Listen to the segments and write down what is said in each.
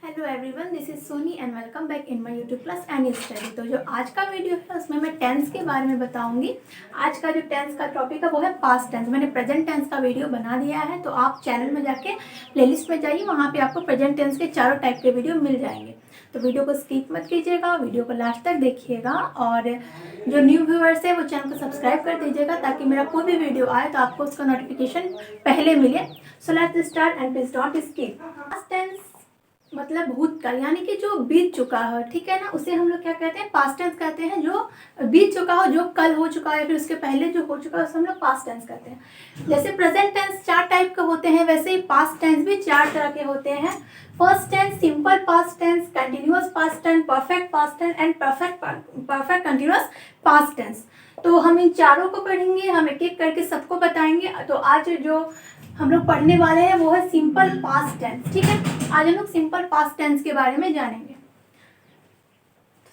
Hello everyone, this is Soni and welcome back in my YouTube class any study. तो जो आज का video है उसमें मैं टेंस के बारे में बताऊंगी। आज का जो टेंस का टॉपिक है वो है पास्ट टेंस। मैंने प्रेजेंट टेंस का वीडियो बना दिया है, तो आप चैनल में जाके प्लेलिस्ट में जाइए, वहाँ पे आपको प्रेजेंट टेंस के चारों टाइप के वीडियो मिल जाएंगे। तो वीडियो को स्किप मत कीजिएगा, वीडियो को लास्ट तक देखिएगा और जो न्यू व्यूअर्स है वो चैनल को सब्सक्राइब कर दीजिएगा ताकि मेरा कोई भी वीडियो आए तो आपको उसका नोटिफिकेशन पहले मिले। So let's start and please don't skip. Past tense मतलब भूतकाल, यानी कि जो बीत चुका है, ठीक है ना, उसे हम लोग क्या कहते हैं, पास्ट टेंस कहते हैं। जो बीत चुका हो, जो कल हो चुका है, फिर उसके पहले जो हो चुका है उसे हम लोग पास्ट टेंस कहते हैं। जैसे प्रेजेंट टेंस 4 टाइप के होते हैं, वैसे ही पास्ट टेंस भी 4 तरह के होते हैं। First tense simple past tense, continuous past tense, perfect past tense and perfect continuous past tense. तो हम इन चारों को पढ़ेंगे, हम एक एक करके सबको बताएंगे। तो आज जो हम लोग पढ़ने वाले हैं वो है सिंपल पास्ट टेंस, ठीक है। आज हम लोग सिंपल पास्ट टेंस के बारे में जानेंगे।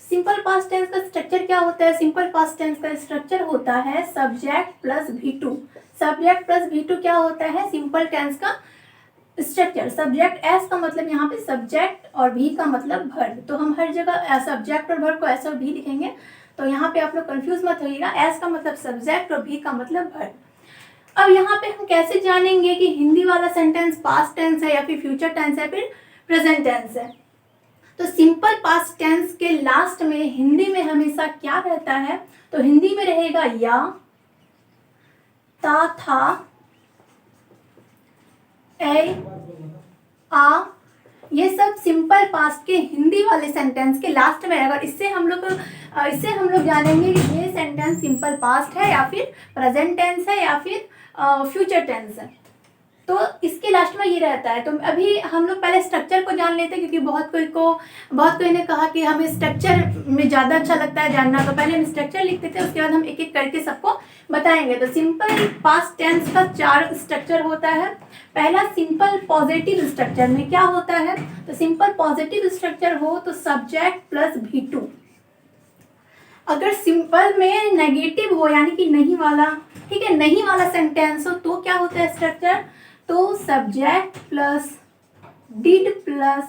सिंपल पास्ट टेंस का स्ट्रक्चर क्या होता है? सिंपल पास्ट टेंस का स्ट्रक्चर होता है subject plus V2। Subject plus V2 क्या होता है सिंपल टेंस का स्ट्रक्चर? सब्जेक्ट एस का मतलब यहाँ पे सब्जेक्ट और भी का मतलब वर्ब। तो हम हर जगह सब्जेक्ट और वर्ब को एस और भी लिखेंगे, तो यहाँ पे आप लोग कंफ्यूज मत होइएगा। एस का मतलब सब्जेक्ट और भी का मतलब वर्ब। अब यहाँ पे हम कैसे जानेंगे कि हिंदी वाला सेंटेंस पास्ट टेंस है या फिर फ्यूचर टेंस है फिर प्रेजेंट टेंस है? तो सिंपल पास्ट टेंस के लास्ट में हिंदी में हमेशा क्या रहता है? तो हिंदी में रहेगा या, ता, था, ए, आ। ये सब सिंपल पास्ट के हिंदी वाले सेंटेंस के लास्ट में रहेगा। इससे हम लोग जानेंगे कि ये सेंटेंस सिंपल पास्ट है या फिर प्रेजेंट टेंस है या फिर फ्यूचर टेंस है। तो इसके लास्ट में ये रहता है। तो अभी हम लोग पहले स्ट्रक्चर को जान लेते हैं, क्योंकि बहुत कोई ने कहा कि हमें स्ट्रक्चर में ज़्यादा अच्छा लगता है जानना। तो पहले हम स्ट्रक्चर लिख देते हैं, उसके बाद हम एक एक करके सबको बताएंगे। तो सिंपल पास्ट टेंस का 4 स्ट्रक्चर होता है। पहला सिंपल पॉजिटिव स्ट्रक्चर में क्या होता है? तो सिंपल पॉजिटिव स्ट्रक्चर हो तो सब्जेक्ट प्लस V2। अगर सिंपल में नेगेटिव हो, यानी कि नहीं वाला, ठीक है, नहीं वाला सेंटेंस हो, तो क्या होता है स्ट्रक्चर? तो subject plus did plus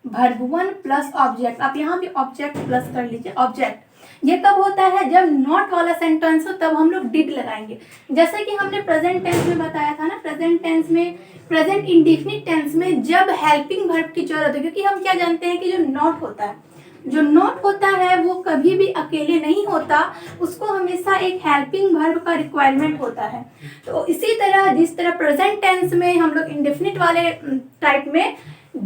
verb 1 plus object. आप यहाँ भी ऑब्जेक्ट प्लस कर लीजिए, ऑब्जेक्ट। ये कब होता है? जब नॉट वाला सेंटेंस हो तब हम लोग डिड लगाएंगे। जैसे कि हमने प्रेजेंट टेंस में बताया था ना, प्रेजेंट टेंस में, प्रेजेंट इंडेफिनिट टेंस में जब हेल्पिंग वर्ब की जरूरत है, क्योंकि हम क्या जानते हैं कि जो नॉट होता है, जो नॉट होता है वो कभी भी अकेले नहीं होता, उसको हमेशा एक हेल्पिंग वर्ब का रिक्वायरमेंट होता है। तो इसी तरह जिस तरह प्रेजेंट टेंस में हम लोग इंडेफिनिट वाले टाइप में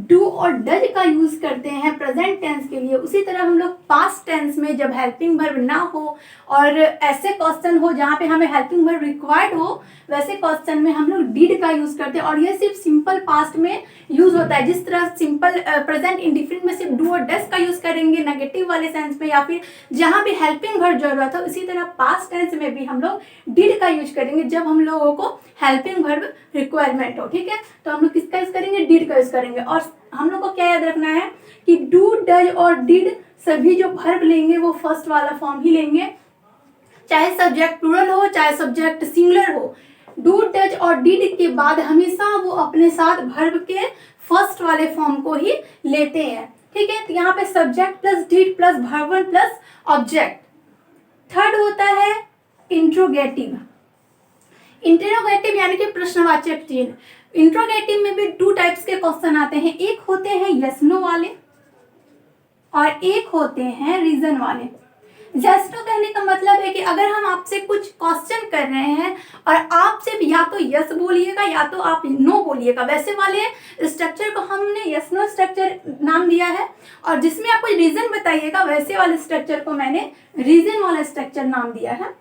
डू और डज का यूज करते हैं प्रेजेंट टेंस के लिए, उसी तरह हम लोग पास्ट टेंस में जब हेल्पिंग वर्ब ना हो और ऐसे क्वेश्चन हो जहाँ पे हमें हेल्पिंग वर्ब रिक्वायर्ड हो, वैसे क्वेश्चन में हम लोग डिड का यूज करते हैं। और ये सिर्फ सिंपल पास्ट में यूज होता है। जिस तरह सिंपल प्रेजेंट इंडिफिनिट में सिर्फ डू और डज का यूज करेंगे नेगेटिव वाले सेंस में या फिर जहाँ भी हेल्पिंग वर्ब जरूरत हो, इसी तरह पास्ट टेंस में भी हम लोग डिड का यूज करेंगे जब हम लोगों को हेल्पिंग वर्ब रिक्वायरमेंट हो, ठीक है। तो हम लोग किसका यूज करेंगे? डिड का यूज करेंगे। और हम लोग को क्या याद रखना है कि डू, डज और डिड सभी जो वर्ब लेंगे वो फर्स्ट वाला फॉर्म ही लेंगे, चाहे सब्जेक्ट प्लूरल हो चाहे सब्जेक्ट सिंगुलर हो। डू, डज और डिड के बाद हमेशा वो अपने साथ वर्ब के फर्स्ट वाले फॉर्म को ही लेते हैं, ठीक है। तो यहाँ पे subject plus did plus verb 1 plus object. Third होता है इंट्रोगेटिव। इंटरोगेटिव यानी कि प्रश्नवाचक चिन्ह। इंट्रोगेटिव में भी 2 टाइप्स के क्वेश्चन आते हैं। एक होते हैं यस नो वाले और एक होते हैं रीजन वाले। यस नो कहने का मतलब है कि अगर हम आपसे कुछ क्वेश्चन कर रहे हैं और आप सिर्फ या तो यस बोलिएगा या तो आप नो बोलिएगा, वैसे वाले स्ट्रक्चर को हमने यस नो स्ट्रक्चर नाम दिया है। और जिसमें आप कोई रीजन बताइएगा, वैसे वाले स्ट्रक्चर को मैंने रीजन वाला स्ट्रक्चर नाम दिया है।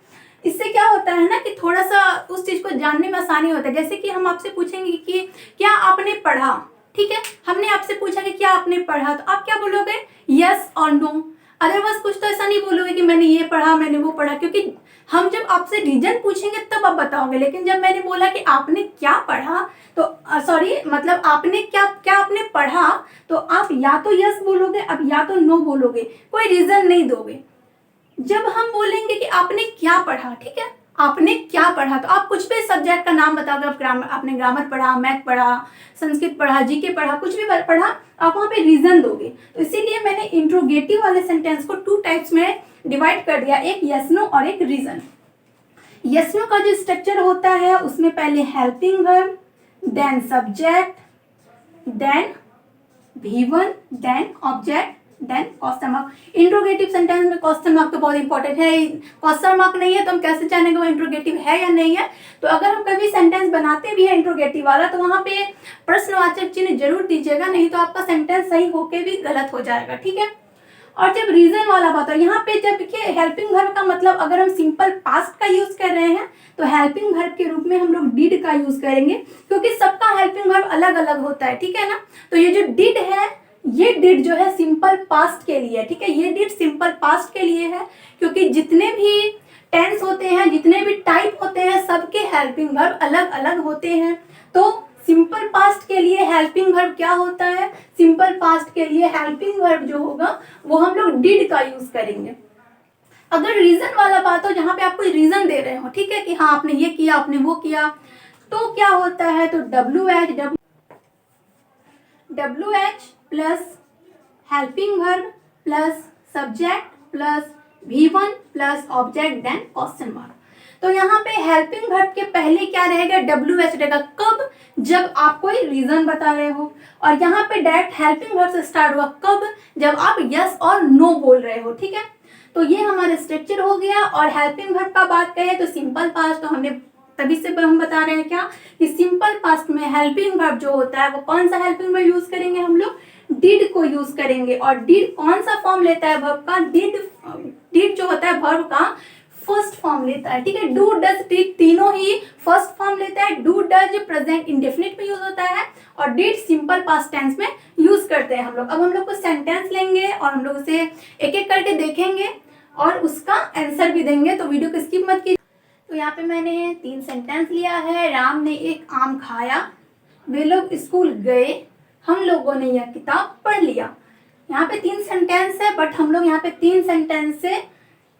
इससे क्या होता है ना कि थोड़ा सा उस चीज़ को जानने में आसानी होता है। जैसे कि हम आपसे पूछेंगे कि क्या आपने पढ़ा, ठीक है, हमने आपसे पूछा कि क्या आपने पढ़ा, तो आप क्या बोलोगे? यस और नो। अदरवाइज कुछ तो ऐसा नहीं बोलोगे कि मैंने ये पढ़ा मैंने वो पढ़ा, क्योंकि हम जब आपसे रीजन पूछेंगे तब आप बताओगे। लेकिन जब मैंने बोला कि आपने क्या पढ़ा, तो सॉरी मतलब आपने क्या आपने पढ़ा, तो आप या तो यस बोलोगे, अब या तो नो बोलोगे, कोई रीजन नहीं दोगे। जब हम बोलेंगे कि आपने क्या पढ़ा, ठीक है, आपने क्या पढ़ा। तो आप कुछ भी सब्जेक्ट का नाम बताओगे, आप ग्रामर, आपने ग्रामर पढ़ा, मैथ पढ़ा, संस्कृत पढ़ा, जीके पढ़ा, कुछ भी पढ़ा, आप वहाँ पे रीजन दोगे। तो इसीलिए मैंने इंट्रोगेटिव वाले सेंटेंस को 2 टाइप्स में डिवाइड कर दिया, एक यस नो और एक रीजन। यस नो का जो स्ट्रक्चर होता है उसमें पहले helping verb, then subject, then V1, then object, then question mark. Interrogative sentence में क्वेश्चन मार्क तो बहुत इंपॉर्टेंट है। क्वेश्चन मार्क नहीं है तो हम कैसे जानेंगे वो इंट्रोगेटिव है या नहीं है। तो अगर हम कभी सेंटेंस बनाते भी है इंट्रोगेटिव वाला तो वहाँ पे प्रश्नवाचक चिन्ह जरूर दीजिएगा, नहीं तो आपका सेंटेंस सही होके भी गलत हो जाएगा, ठीक है। और जब रीजन वाला बात है, यहाँ पे जब देखिए हेल्पिंग वर्ब का मतलब अगर हम सिंपल पास्ट का यूज कर रहे हैं तो हेल्पिंग वर्ब के रूप में हम लोग डिड का यूज करेंगे, क्योंकि सबका हेल्पिंग वर्ब अलग अलग होता है, ठीक है ना। तो ये जो डिड है, ये डिड जो है सिंपल पास्ट के लिए, ठीक है, ये डिड सिंपल पास्ट के लिए है, क्योंकि जितने भी टेंस होते हैं, जितने भी टाइप होते हैं, सबके हेल्पिंग वर्ब अलग अलग होते हैं। तो सिंपल पास्ट के लिए हेल्पिंग वर्ब क्या होता है, सिंपल पास्ट के लिए हेल्पिंग वर्ब जो होगा वो हम लोग डिड का यूज करेंगे। अगर रीजन वाला बात हो, जहां पे आप कोई रीजन दे रहे हो, ठीक है, कि हाँ आपने ये किया, आपने वो किया, तो क्या होता है, तो WH plus helping verb plus subject plus V1 plus object then question mark. तो यहाँ पे हेल्पिंग वर्ब के पहले क्या रहेगा, WH रहेगा। कब, जब आप कोई रीजन बता रहे हो। और यहाँ पे डायरेक्ट हेल्पिंग वर्ब से स्टार्ट हुआ कब, जब आप यस और नो बोल रहे हो, ठीक है। तो ये हमारा स्ट्रक्चर हो गया। और हेल्पिंग वर्ब का बात करें तो सिंपल पास्ट, तो हमने तभी से हम बता रहे हैं क्या, कि सिंपल पास्ट में हेल्पिंग वर्ब जो होता है वो कौन सा हेल्पिंग वर्ब यूज करेंगे, हम लोग डिड को यूज करेंगे। और डिड कौन सा फॉर्म लेता है वर्ब का, डिड जो होता है वर्ब का फर्स्ट फॉर्म लेता है, ठीक है। डू डज डिड तीनों ही फर्स्ट फॉर्म लेता है। डू डज प्रेजेंट इंडेफिनिट में यूज होता है और डिड सिंपल पास्ट टेंस में यूज करते हैं हम लोग। अब हम लोग कुछ सेंटेंस लेंगे और हम लोग उसे एक एक करके देखेंगे और उसका आंसर भी देंगे, तो वीडियो को स्किप मत कीजिए। तो यहाँ पे मैंने 3 सेंटेंस लिया है। राम ने एक आम खाया, वे लोग स्कूल गए, हम लोगों ने यह किताब पढ़ लिया। यहाँ पे 3 सेंटेंस है, बट हम लोग यहाँ पे 3 सेंटेंस से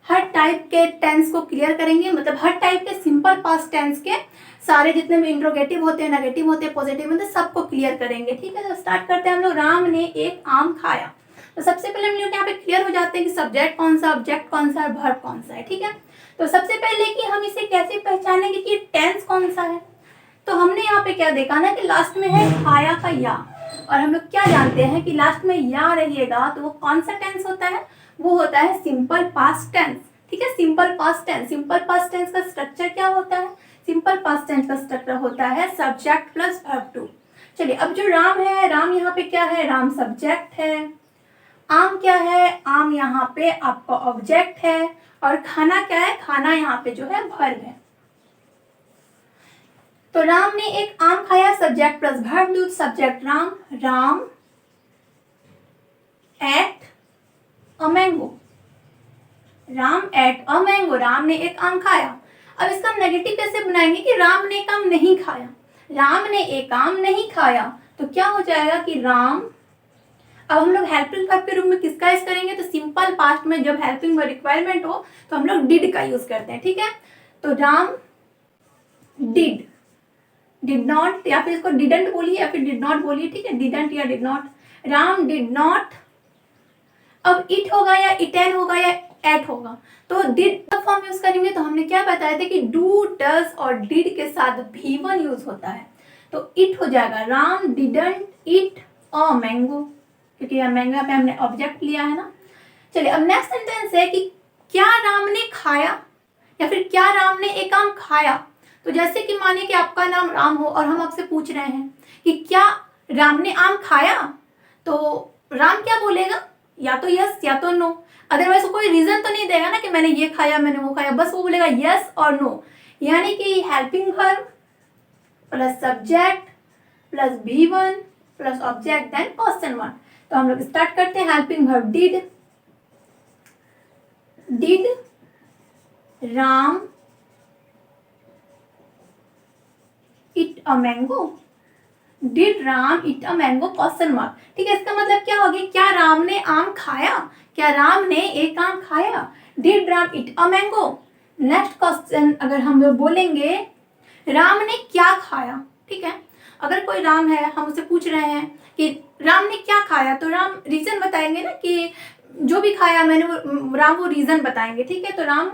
हर टाइप के टेंस को क्लियर करेंगे, मतलब हर टाइप के सिंपल पास्ट टेंस के सारे जितने भी इंट्रोगेटिव होते हैं, नेगेटिव होते हैं, पॉजिटिव होते हैं, सबको क्लियर करेंगे, ठीक है। तो स्टार्ट करते हैं हम लोग। राम ने एक आम खाया। तो सबसे पहले हम लोग यहाँ पे क्लियर हो जाते हैं कि सब्जेक्ट कौन सा, ऑब्जेक्ट कौन सा और वर्ब कौन सा है, ठीक है। तो सबसे पहले कि हम इसे कैसे पहचानेंगे कि टेंस कौन सा है, तो हमने यहाँ पे क्या देखा ना कि लास्ट में है खाया का या, और हम लोग क्या जानते हैं कि लास्ट में या रहेगा तो वो कौन सा टेंस होता है, वो होता है सिंपल पास्ट टेंस, ठीक है। Simple past tense, simple past tense का स्ट्रक्चर क्या होता है, सिंपल पास्ट टेंस का स्ट्रक्चर होता है सब्जेक्ट प्लस वर्ब टू। चलिए, अब जो राम है, राम यहाँ पे क्या है, राम सब्जेक्ट है। आम क्या है, आम यहाँ पे आपका ऑब्जेक्ट है। और खाना क्या है, खाना यहाँ पे जो है वर्ब है। तो राम ने एक आम खाया, subject plus verb two, subject Ram, Ram ate a mango, Ram ate a mango, Ram ने एक आम खाया। अब इसका हम नेगेटिव कैसे बनाएंगे कि राम ने एक आम नहीं खाया, राम ने एक आम नहीं खाया, तो क्या हो जाएगा कि राम। अब हम लोग हेल्पिंग वर्ब के रूप में किसका यूज करेंगे, तो सिंपल पास्ट में जब हेल्पिंग वर्ब रिक्वायरमेंट हो तो हम लोग डिड का यूज करते हैं, ठीक है। तो राम डिड, डिड नॉट, या फिर इसको डिडंट बोलिए या फिर डिड नॉट बोलिए, ठीक है, डिडंट या did not. Ram did not, अब इट होगा या इटेन होगा या एट होगा, तो डिड का फॉर्म यूज करेंगे। तो हमने क्या बताया था कि डू डज और डिड के साथ V1 यूज होता है, तो इट हो जाएगा Ram didn't it a mango, क्योंकि यह मैंगो पे हमने ऑब्जेक्ट लिया है ना। चलिए, अब नेक्स्ट सेंटेंस है कि क्या राम ने खाया, या फिर क्या राम ने एक आम खाया। तो जैसे कि मानिए कि आपका नाम राम हो और हम आपसे पूछ रहे हैं कि क्या राम ने आम खाया, तो राम क्या बोलेगा, या तो यस या तो नो। अदरवाइज कोई रीजन तो नहीं देगा ना कि मैंने ये खाया, मैंने वो खाया, बस वो बोलेगा यस और नो। यानी कि helping verb plus subject plus V1 plus object then question mark. तो हम लोग स्टार्ट करते हैं। Helping verb did, did Ram eat a mango, did Ram eat a mango question mark, ठीक है। इसका मतलब क्या हो गया, क्या राम ने आम खाया, क्या राम ने एक आम खाया, did Ram eat a mango, next question अगर हम लोग बोलेंगे राम ने क्या खाया, ठीक है, अगर कोई राम है, हम उससे पूछ रहे हैं कि राम ने क्या खाया, तो राम रीजन बताएंगे ना कि जो भी खाया मैंने वो, राम वो रीजन बताएंगे, ठीक है। तो राम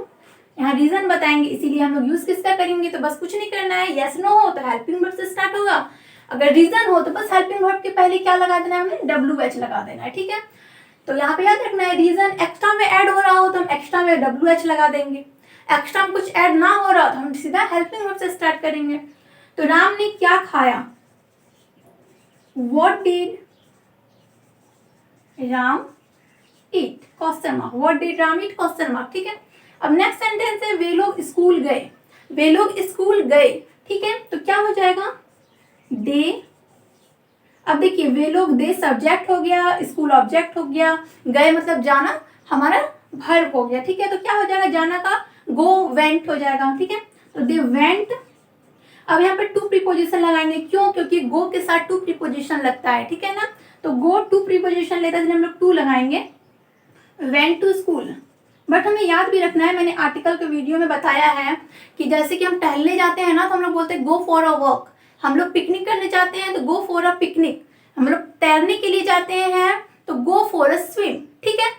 यहाँ रीजन बताएंगे, इसीलिए हम लोग यूज किसका करेंगे, तो बस कुछ नहीं करना है, यस नो हो तो हेल्पिंग वर्ब से स्टार्ट होगा, अगर रीजन हो तो बस हेल्पिंग वर्ब के पहले क्या लगा देना है, हमें WH लगा देना है, ठीक है। तो यहाँ पे याद रखना है, रीजन एक्स्ट्रा में ऐड हो रहा हो तो हम एक्स्ट्रा में WH लगा देंगे, एक्स्ट्रा में कुछ ऐड ना हो रहा तो हम सीधा हेल्पिंग वर्ब से स्टार्ट करेंगे। तो राम ने क्या खाया, what did Ram eat, question mark, what did Ram eat, question mark, ठीक है। अब नेक्स्ट सेंटेंस है वे लोग स्कूल गए, वे लोग स्कूल गए, ठीक है, तो क्या हो जाएगा, दे। अब देखिए वे लोग, दे सब्जेक्ट हो गया, स्कूल ऑब्जेक्ट हो गया, गए मतलब जाना हमारा वर्ब हो गया, ठीक है। तो क्या हो जाएगा, जाना का गो वेंट हो जाएगा, ठीक है। तो दे वेंट। अब यहाँ पे टू प्रीपोजिशन लगाएंगे, क्यों, क्योंकि गो के साथ टू प्रीपोजिशन लगता है, ठीक है ना। तो गो टू प्रीपोजिशन लेता है, इसलिए हम लोग टू लगाएंगे, वेंट टू स्कूल। बट हमें याद भी रखना है, मैंने आर्टिकल के वीडियो में बताया है कि जैसे कि हम टहलने जाते हैं ना, तो हम लोग बोलते हैं गो फॉर अ वॉक, हम लोग पिकनिक करने जाते हैं तो गो फॉर अ पिकनिक, हम लोग तैरने के लिए जाते हैं तो गो फॉर अ स्विम, ठीक है।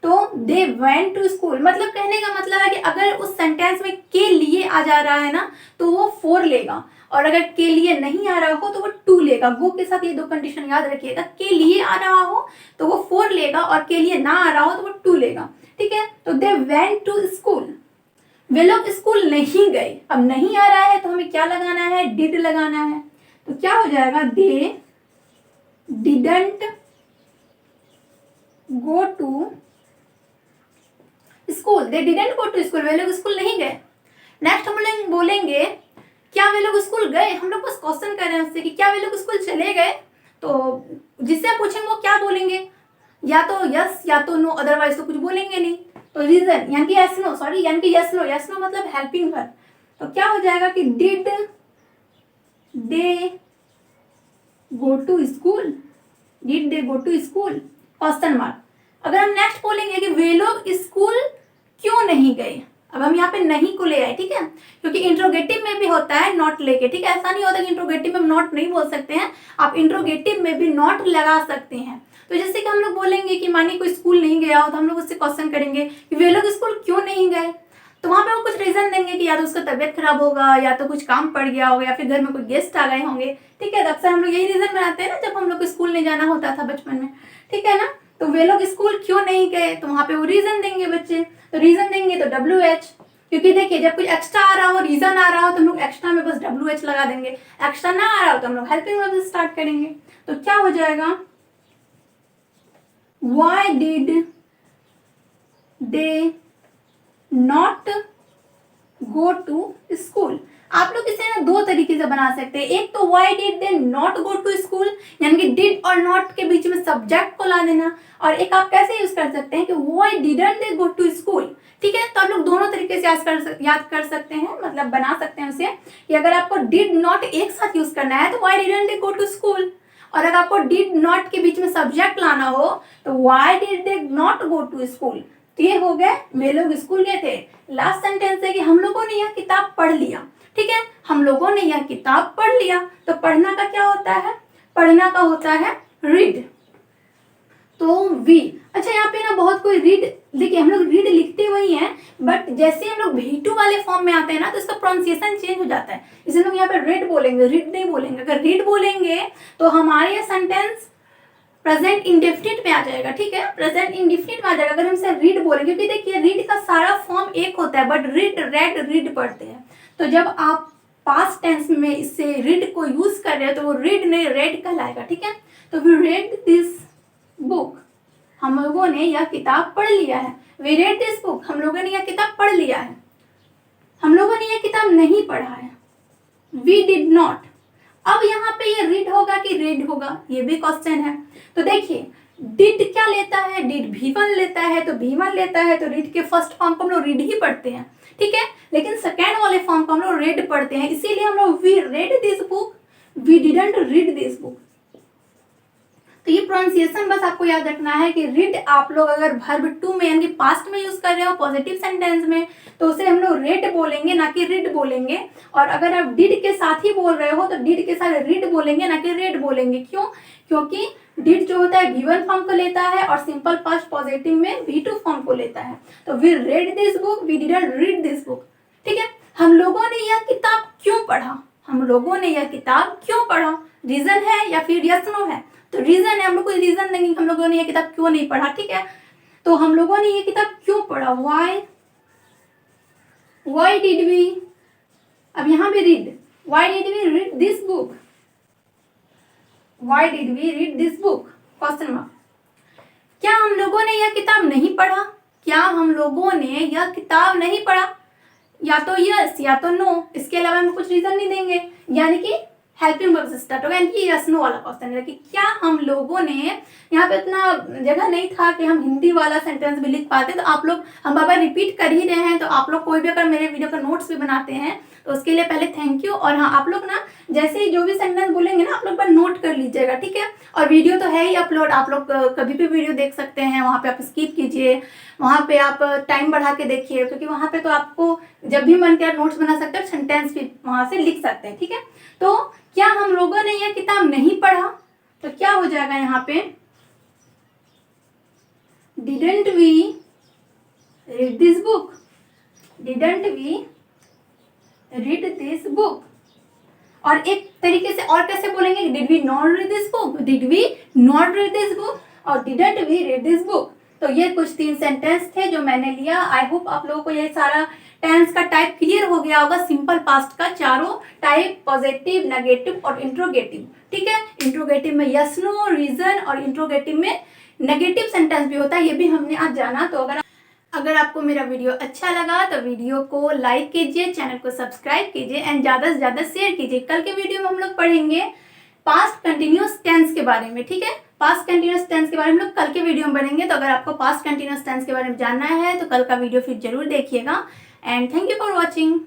तो दे वेंट टू स्कूल, मतलब कहने का मतलब है कि अगर उस सेंटेंस में के लिए आ जा रहा है ना तो वो फोर लेगा, और अगर के लिए नहीं आ रहा हो तो वो टू लेगा। गो के साथ ये दो कंडीशन याद रखिएगा, के लिए आ रहा हो तो वो फोर लेगा, और के लिए ना आ रहा हो तो वो टू लेगा, ठीक है। तो दे वेंट टू स्कूल, वे लोग स्कूल नहीं गए। अब नहीं आ रहा है तो हमें क्या लगाना है, डिड लगाना है। तो क्या हो जाएगा, they didn't go to school, they didn't go to school, वे लोग स्कूल नहीं गए। नेक्स्ट हम लोग बोलेंगे क्या वे लोग स्कूल गए, हम लोग बस क्वेश्चन कर रहे हैं उससे कि क्या वे लोग स्कूल चले गए, तो जिससे आप पूछेंगे वो क्या बोलेंगे, या तो यस या तो नो, अदरवाइज तो कुछ बोलेंगे नहीं। तो रीजन यानी कि यस नो, सॉरी यानी कि यस नो, यस नो मतलब हेल्पिंग वर्ब। तो क्या हो जाएगा कि did they go to school, did they go to school, question mark. अगर हम नेक्स्ट बोलेंगे कि वे लोग स्कूल क्यों नहीं गए, अब हम यहाँ पे नहीं को ले आए, ठीक है, क्योंकि इंट्रोगेटिव में भी होता है नॉट लेके, ठीक है। ऐसा नहीं होता कि इंट्रोगेटिव में नॉट नहीं बोल सकते हैं, आप इंट्रोगेटिव में भी नॉट लगा सकते हैं। तो जैसे कि हम लोग बोलेंगे कि मानिए कोई स्कूल नहीं गया हो तो हम लोग उससे क्वेश्चन करेंगे कि वे लोग स्कूल क्यों नहीं गए, तो वहां पे वो कुछ रीजन देंगे कि या तो उसका तबियत खराब होगा, या तो कुछ काम पड़ गया होगा, या फिर घर में कोई गेस्ट आ गए होंगे, ठीक है। तो अक्सर हम लोग यही रीजन बनाते हैं ना जब हम लोग को स्कूल नहीं जाना होता था बचपन में, ठीक है ना। तो वे लोग स्कूल क्यों नहीं गए, तो वहां पे वो रीजन देंगे बच्चे, तो रीजन देंगे तो WH, क्योंकि देखिए जब कुछ एक्स्ट्रा आ रहा हो, रीजन आ रहा हो, तो हम लोग एक्स्ट्रा में बस WH लगा देंगे, एक्स्ट्रा ना आ रहा हो तो हम लोग हेल्पिंग वर्ब से स्टार्ट करेंगे। तो क्या हो जाएगा, why did they not go to school. आप लोग इसे ना दो तरीके से बना सकते हैं, एक तो why did they not go to school, यानी कि डिड और नॉट के बीच में सब्जेक्ट को ला देना, और एक आप कैसे यूज कर सकते हैं कि why didn't they go to school, ठीक है। तो आप लोग दोनों तरीके से याद कर सकते हैं, मतलब बना सकते हैं उसे कि अगर आपको डिड नॉट एक साथ यूज करना है तो why didn't they go to school, और अगर आपको डिड नॉट के बीच में सब्जेक्ट लाना हो तो why did they not go to school. तो ये हो गए वे लोग स्कूल गए थे। लास्ट सेंटेंस है कि हम लोगों ने यह किताब पढ़ लिया, ठीक है, हम लोगों ने यह किताब पढ़ लिया। तो पढ़ना का क्या होता है, पढ़ना का होता है रीड। तो वी, अच्छा यहाँ पे ना बहुत कोई रीड, देखिए हम लोग रीड लिखते वही हैं, बट जैसे हम लोग V2 वाले फॉर्म में आते हैं ना तो इसका प्रोनाउंसिएशन चेंज हो जाता है, इसलिए लोग यहाँ पे रीड बोलेंगे, रीड नहीं बोलेंगे। अगर रीड बोलेंगे तो हमारे ये सेंटेंस प्रेजेंट इंडेफिनिट में आ जाएगा, ठीक है, प्रेजेंट इंडेफिनिट में आ जाएगा अगर हम इसे रीड बोलेंगे, क्योंकि देखिए रीड का सारा फॉर्म एक होता है, बट रीड रेड रीड पढ़ते हैं। तो जब आप पास्ट टेंस में इससे रीड को यूज कर रहे हैं तो वो रीड नहीं रेड कहलाएगा, ठीक है। तो वी रेड दिस बुक, हम लोगों ने यह किताब पढ़ लिया है। वी रेड दिस बुक, हम लोगों ने यह किताब पढ़ लिया है। हम लोगों ने यह किताब नहीं पढ़ा है, वी डिड नॉट। अब यहाँ पे ये रीड होगा कि रीड होगा, ये भी क्वेश्चन है। तो देखिए डिड क्या लेता है, डिड V1 लेता है, तो V1 लेता है तो रीड के फर्स्ट फॉर्म को हम लोग रीड ही पढ़ते हैं, ठीक है, लेकिन सेकेंड वाले फॉर्म को हम लोग रेड पढ़ते हैं, इसीलिए हम लोग we read this book, we didn't read this book. तो ये प्रोनाउंसिएशन बस आपको याद रखना है कि रीड आप लोग अगर वर्ब टू में यानी कि पास्ट में यूज कर रहे हो पॉजिटिव सेंटेंस में तो उसे हम लोग रेड बोलेंगे ना कि रीड बोलेंगे। और अगर आप डिड के साथ ही बोल रहे हो तो डिड के साथ रीड बोलेंगे ना कि रेड बोलेंगे। क्यों? क्योंकि डिड जो होता है V1 फॉर्म को लेता है और सिंपल पास्ट पॉजिटिव में V2 फॉर्म को लेता है। तो we read this book, we didn't read this book. ठीक है, हम लोगों ने यह किताब क्यों पढ़ा? हम लोगों ने यह किताब क्यों पढ़ा? रीजन है या फिर यस नो है? तो रीजन है, हम लोग कोई रीजन देंगे हम लोगों ने यह किताब क्यों नहीं पढ़ा। ठीक है, तो हम लोगों ने यह किताब क्यों पढ़ा? वाई डिड वी, अब यहाँ भी read, why did we read this book, why did we read this book, question mark. क्या हम लोगों ने यह किताब नहीं पढ़ा? क्या हम लोगों ने यह किताब नहीं पढ़ा? या तो यस या तो नो, इसके अलावा हम कुछ रीजन नहीं देंगे, यानी कि हेल्पिंग वर्ब से स्टार्ट होगा, यानी कि यस नो वाला क्वेश्चन है कि क्या हम लोगों ने, यहाँ पे इतना जगह नहीं था कि हम हिंदी वाला सेंटेंस भी लिख पाते, तो आप लोग, हम बाबा रिपीट कर ही रहे हैं, तो आप लोग कोई भी अगर मेरे वीडियो का नोट्स भी बनाते हैं तो उसके लिए पहले थैंक यू। और हाँ, आप लोग ना जैसे ही जो भी सेंटेंस बोलेंगे ना आप लोग पर नोट कर लीजिएगा। ठीक है, और वीडियो तो है ही अपलोड, आप लोग कभी भी वीडियो देख सकते हैं, वहाँ पे आप स्किप कीजिए, वहाँ पे आप टाइम बढ़ा के देखिए, क्योंकि वहाँ पे तो आपको जब भी मन किया नोट्स बना सकते हो, सेंटेंस भी वहाँ से लिख सकते हैं। ठीक है, तो क्या हम लोगों ने यह किताब नहीं पढ़ा? तो क्या हो जाएगा यहाँ पे? Didn't we read this book, didn't we read this book. और एक तरीके से और कैसे बोलेंगे? Did we not read this book, did we not read this book और didn't we read this book. तो ये कुछ 3 सेंटेंस थे जो मैंने लिया। आई होप आप लोगों को ये सारा टेंस का टाइप क्लियर हो गया होगा। सिंपल पास्ट का चारों टाइप, पॉजिटिव, नेगेटिव और इंट्रोगेटिव। ठीक है, इंट्रोगेटिव में यस नो, रीजन, और इंट्रोगेटिव में नेगेटिव सेंटेंस भी होता है, ये भी हमने आज जाना। तो अगर आपको मेरा वीडियो अच्छा लगा तो वीडियो को लाइक कीजिए, चैनल को सब्सक्राइब कीजिए एंड ज़्यादा से ज़्यादा शेयर कीजिए। कल के वीडियो में हम लोग पढ़ेंगे पास्ट कंटिन्यूअस टेंस के बारे में। ठीक है, पास्ट कंटिन्यूअस टेंस के बारे में हम लोग कल के वीडियो में पढ़ेंगे। तो अगर आपको पास्ट कंटिन्यूअस टेंस के बारे में जानना है तो कल का वीडियो फिर जरूर देखिएगा। And thank you for watching.